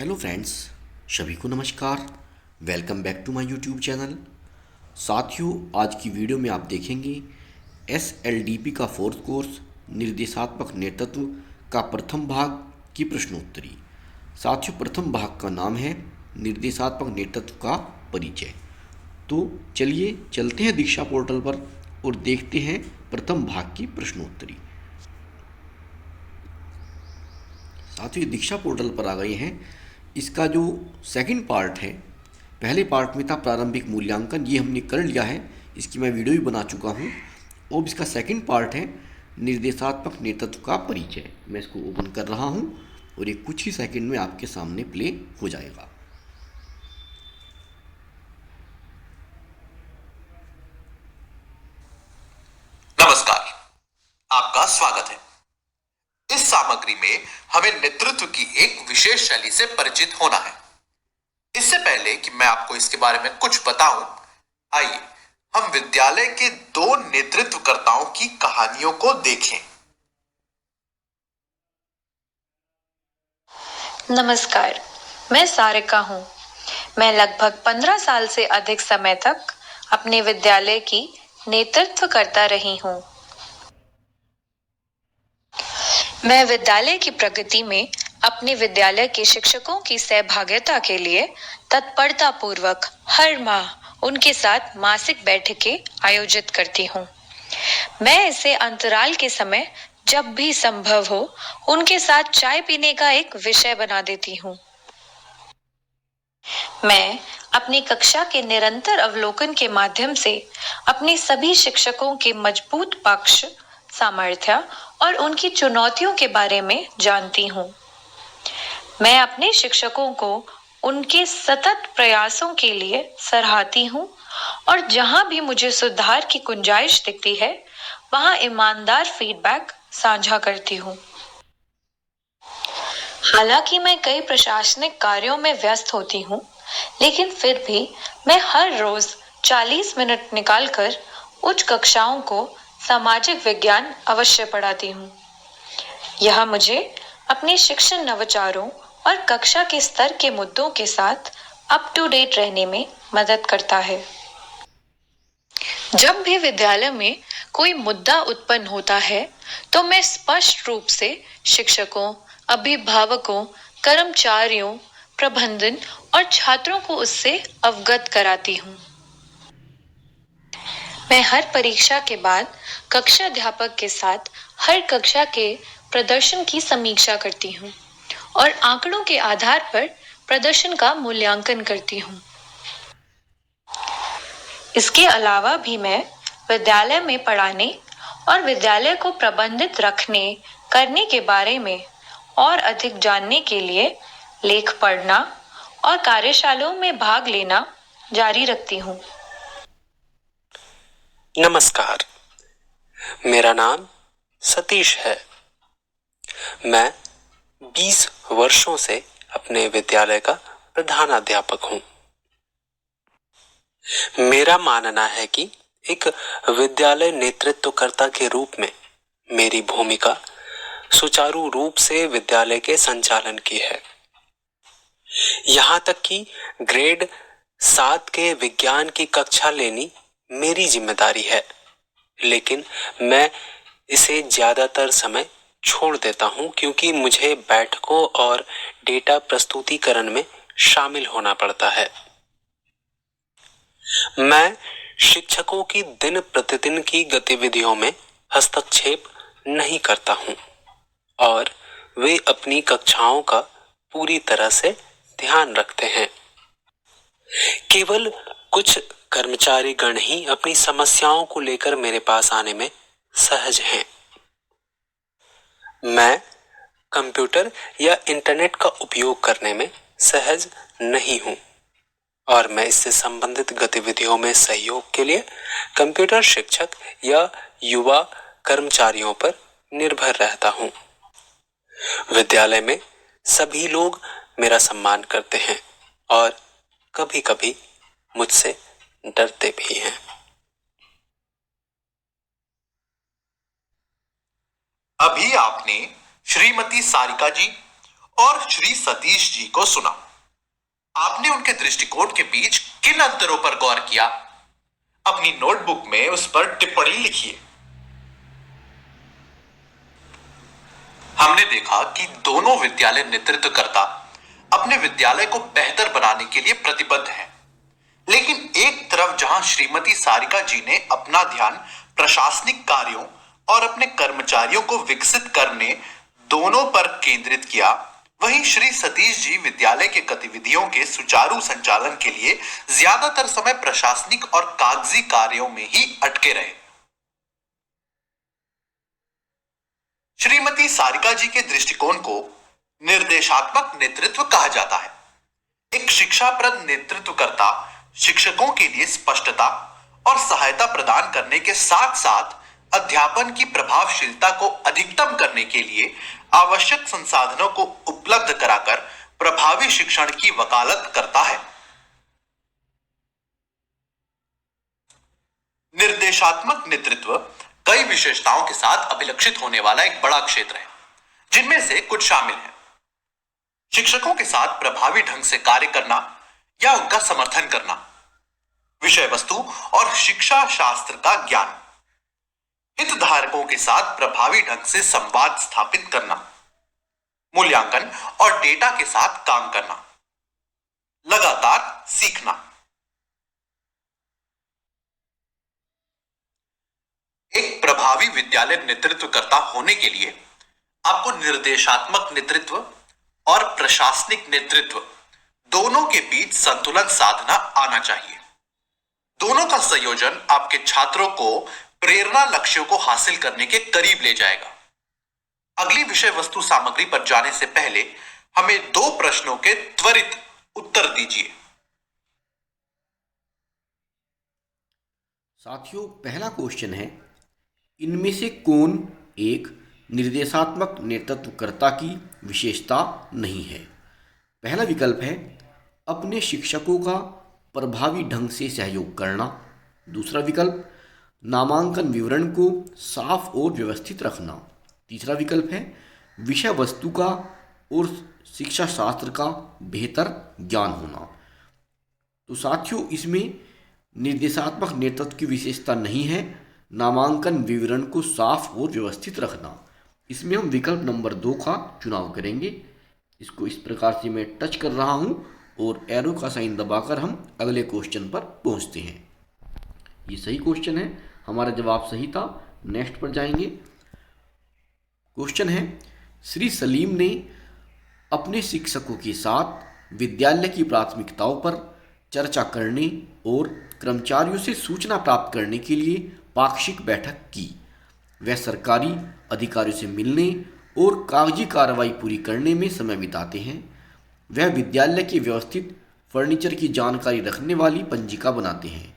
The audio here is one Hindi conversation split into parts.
हेलो फ्रेंड्स, सभी को नमस्कार। Welcome back to my YouTube channel. साथियों, आज की वीडियो में आप देखेंगे SLDP का फोर्थ कोर्स निर्देशात्मक नेतृत्व का प्रथम भाग की प्रश्नोत्तरी। साथियों, प्रथम भाग का नाम है निर्देशात्मक नेतृत्व का परिचय। तो चलिए चलते हैं दीक्षा पोर्टल पर और देखते हैं प्रथम भाग की प्रश्नोत्तरी। साथियों, दीक्षा पोर्टल पर आ गए हैं। इसका जो सेकंड पार्ट है, पहले पार्ट में था प्रारंभिक मूल्यांकन, ये हमने कर लिया है, इसकी मैं वीडियो भी बना चुका हूँ। अब इसका सेकंड पार्ट है निर्देशात्मक नेतृत्व का परिचय। मैं इसको ओपन कर रहा हूँ और ये कुछ ही सेकंड में आपके सामने प्ले हो जाएगा। नमस्कार, आपका स्वागत है। इस सामग्री में हमें नेतृत्व की एक विशेष शैली से परिचित होना है। इससे पहले कि मैं आपको इसके बारे में कुछ बताऊं, आइए हम विद्यालय के दो नेतृत्वकर्ताओं की कहानियों को देखें। नमस्कार, मैं सारिका हूँ। मैं लगभग 15 साल से अधिक समय तक अपने विद्यालय की नेतृत्व करता रही हूँ। मैं विद्यालय की प्रगति में अपने विद्यालय के शिक्षकों की सहभागिता के लिए तत्परता पूर्वक हर माह उनके साथ मासिक बैठकें आयोजित करती हूँ। मैं इसे अंतराल के समय जब भी संभव हो उनके साथ चाय पीने का एक विषय बना देती हूँ। मैं अपनी कक्षा के निरंतर अवलोकन के माध्यम से अपने सभी शिक्षकों के मजबूत पक्ष, सामर्थ्य और उनकी चुनौतियों के बारे में जानती हूँ। मैं अपने शिक्षकों को उनके सतत प्रयासों के लिए सराहती हूँ और जहाँ भी मुझे सुधार की गुंजाइश दिखती है, वहाँ ईमानदार फीडबैक साझा करती हूँ। हालांकि मैं कई प्रशासनिक कार्यों में व्यस्त होती हूँ, लेकिन फिर भी मैं हर रोज 40 मिनट निकालकर उच्च कक्षाओं को सामाजिक विज्ञान अवश्य पढ़ाती हूँ। यह मुझे अपने शिक्षण नवाचारों और कक्षा के स्तर के मुद्दों के साथ अप टू डेट रहने में मदद करता है। जब भी विद्यालय में कोई मुद्दा उत्पन्न होता है, तो मैं स्पष्ट रूप से शिक्षकों, अभिभावकों, कर्मचारियों, प्रबंधन और छात्रों को उससे अवगत कराती हूँ। मैं हर परीक्षा के बाद कक्षा अध्यापक के साथ हर कक्षा के प्रदर्शन की समीक्षा करती हूँ और आंकड़ों के आधार पर प्रदर्शन का मूल्यांकन करती हूँ। इसके अलावा भी मैं विद्यालय में पढ़ाने और विद्यालय को प्रबंधित करने के बारे में और अधिक जानने के लिए लेख पढ़ना और कार्यशालाओं में भाग लेना जारी रखती हूँ। नमस्कार, मेरा नाम सतीश है। मैं 20 वर्षों से अपने विद्यालय का प्रधानाध्यापक हूँ। मेरा मानना है कि एक विद्यालय नेतृत्वकर्ता के रूप में मेरी भूमिका सुचारू रूप से विद्यालय के संचालन की है। यहाँ तक कि ग्रेड 7 के विज्ञान की कक्षा लेनी मेरी जिम्मेदारी है, लेकिन मैं इसे ज्यादातर समय छोड़ देता हूं क्योंकि मुझे बैठकों और डेटा प्रस्तुतिकरण में शामिल होना पड़ता है। मैं शिक्षकों की दिन प्रतिदिन की गतिविधियों में हस्तक्षेप नहीं करता हूं और वे अपनी कक्षाओं का पूरी तरह से ध्यान रखते हैं। केवल कुछ कर्मचारी गण ही अपनी समस्याओं को लेकर मेरे पास आने में सहज हैं। मैं कंप्यूटर या इंटरनेट का उपयोग करने में सहज नहीं हूं और मैं इससे संबंधित गतिविधियों में सहयोग के लिए कंप्यूटर शिक्षक या युवा कर्मचारियों पर निर्भर रहता हूं। विद्यालय में सभी लोग मेरा सम्मान करते हैं और कभी-कभी मुझसे डरते भी हैं। अभी आपने श्रीमती सारिका जी और श्री सतीश जी को सुना। आपने उनके दृष्टिकोण के बीच किन अंतरों पर गौर किया? अपनी नोटबुक में उस पर टिप्पणी लिखिए। हमने देखा कि दोनों विद्यालय नेतृत्वकर्ता अपने विद्यालय को बेहतर बनाने के लिए प्रतिबद्ध हैं। लेकिन एक तरफ जहां श्रीमती सारिका जी ने अपना ध्यान प्रशासनिक कार्यों और अपने कर्मचारियों को विकसित करने दोनों पर केंद्रित किया, वहीं श्री सतीश जी विद्यालय के गतिविधियों के सुचारू संचालन के लिए ज्यादातर समय प्रशासनिक और कागजी कार्यों में ही अटके रहे। श्रीमती सारिका जी के दृष्टिकोण को निर्देशात्मक नेतृत्व कहा जाता है। एक शिक्षाप्रद नेतृत्वकर्ता शिक्षकों के लिए स्पष्टता और सहायता प्रदान करने के साथ साथ अध्यापन की प्रभावशीलता को अधिकतम करने के लिए आवश्यक संसाधनों को उपलब्ध कराकर प्रभावी शिक्षण की वकालत करता है। निर्देशात्मक नेतृत्व कई विशेषताओं के साथ अभिलक्षित होने वाला एक बड़ा क्षेत्र है, जिनमें से कुछ शामिल हैं। शिक्षकों के साथ प्रभावी ढंग से कार्य करना या उनका समर्थन करना, विषय वस्तु और शिक्षा शास्त्र का ज्ञान, हितधारकों के साथ प्रभावी ढंग से संवाद स्थापित करना, मूल्यांकन और डेटा के साथ काम करना, लगातार सीखना। एक प्रभावी विद्यालय नेतृत्वकर्ता होने के लिए आपको निर्देशात्मक नेतृत्व और प्रशासनिक नेतृत्व दोनों के बीच संतुलन साधना आना चाहिए। दोनों का संयोजन आपके छात्रों को प्रेरणा लक्ष्यों को हासिल करने के करीब ले जाएगा। अगली विषय वस्तु सामग्री पर जाने से पहले हमें 2 प्रश्नों के त्वरित उत्तर दीजिए। साथियों, पहला क्वेश्चन है, इनमें से कौन एक निर्देशात्मक नेतृत्वकर्ता की विशेषता नहीं है? पहला विकल्प है अपने शिक्षकों का प्रभावी ढंग से सहयोग करना। दूसरा विकल्प नामांकन विवरण को साफ और व्यवस्थित रखना। तीसरा विकल्प है विषय वस्तु का और शिक्षा शास्त्र का बेहतर ज्ञान होना। तो साथियों, इसमें निर्देशात्मक नेतृत्व की विशेषता नहीं है नामांकन विवरण को साफ और व्यवस्थित रखना। इसमें हम विकल्प नंबर 2 का चुनाव करेंगे। इसको इस प्रकार से मैं टच कर रहा हूं और एरो का साइन दबाकर हम अगले क्वेश्चन पर पहुंचते हैं। ये सही क्वेश्चन है, हमारा जवाब सही था। नेक्स्ट पर जाएंगे। क्वेश्चन है, श्री सलीम ने अपने शिक्षकों के साथ विद्यालय की प्राथमिकताओं पर चर्चा करने और कर्मचारियों से सूचना प्राप्त करने के लिए पाक्षिक बैठक की। वह सरकारी अधिकारियों से मिलने और कागजी कार्रवाई पूरी करने में समय बिताते हैं। वह विद्यालय के व्यवस्थित फर्नीचर की जानकारी रखने वाली पंजिका बनाते हैं।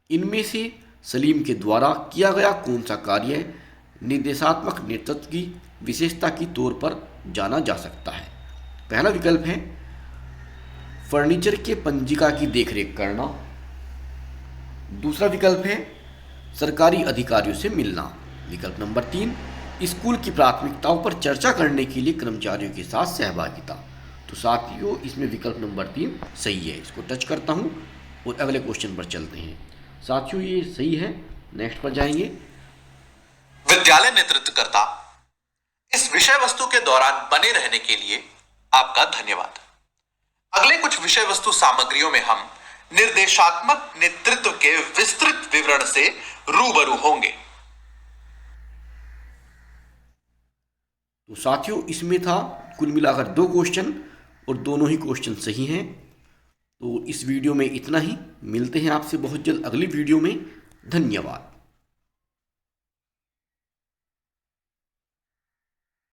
इनमें से सलीम के द्वारा किया गया कौन सा कार्य निर्देशात्मक नेतृत्व की विशेषता की तौर पर जाना जा सकता है? पहला विकल्प है फर्नीचर के पंजिका की देखरेख करना। दूसरा विकल्प है सरकारी अधिकारियों से मिलना। विकल्प नंबर 3 स्कूल की प्राथमिकताओं पर चर्चा करने के लिए कर्मचारियों के साथ सहभागिता। तो साथियों, इसमें विकल्प नंबर 3 सही है। इसको टच करता हूं और अगले क्वेश्चन पर चलते हैं। साथियों, ये सही है। नेक्स्ट पर जाएंगे। विद्यालय नेतृत्वकर्ता इस विषय वस्तु के दौरान बने रहने के लिए आपका धन्यवाद। अगले कुछ विषय वस्तु सामग्रियों में हम निर्देशात्मक नेतृत्व के विस्तृत विवरण से रूबरू होंगे। तो साथियों, इसमें था कुल मिलाकर 2 क्वेश्चन और दोनों ही क्वेश्चन सही हैं। तो इस वीडियो में इतना ही। मिलते हैं आपसे बहुत जल्द अगली वीडियो में। धन्यवाद।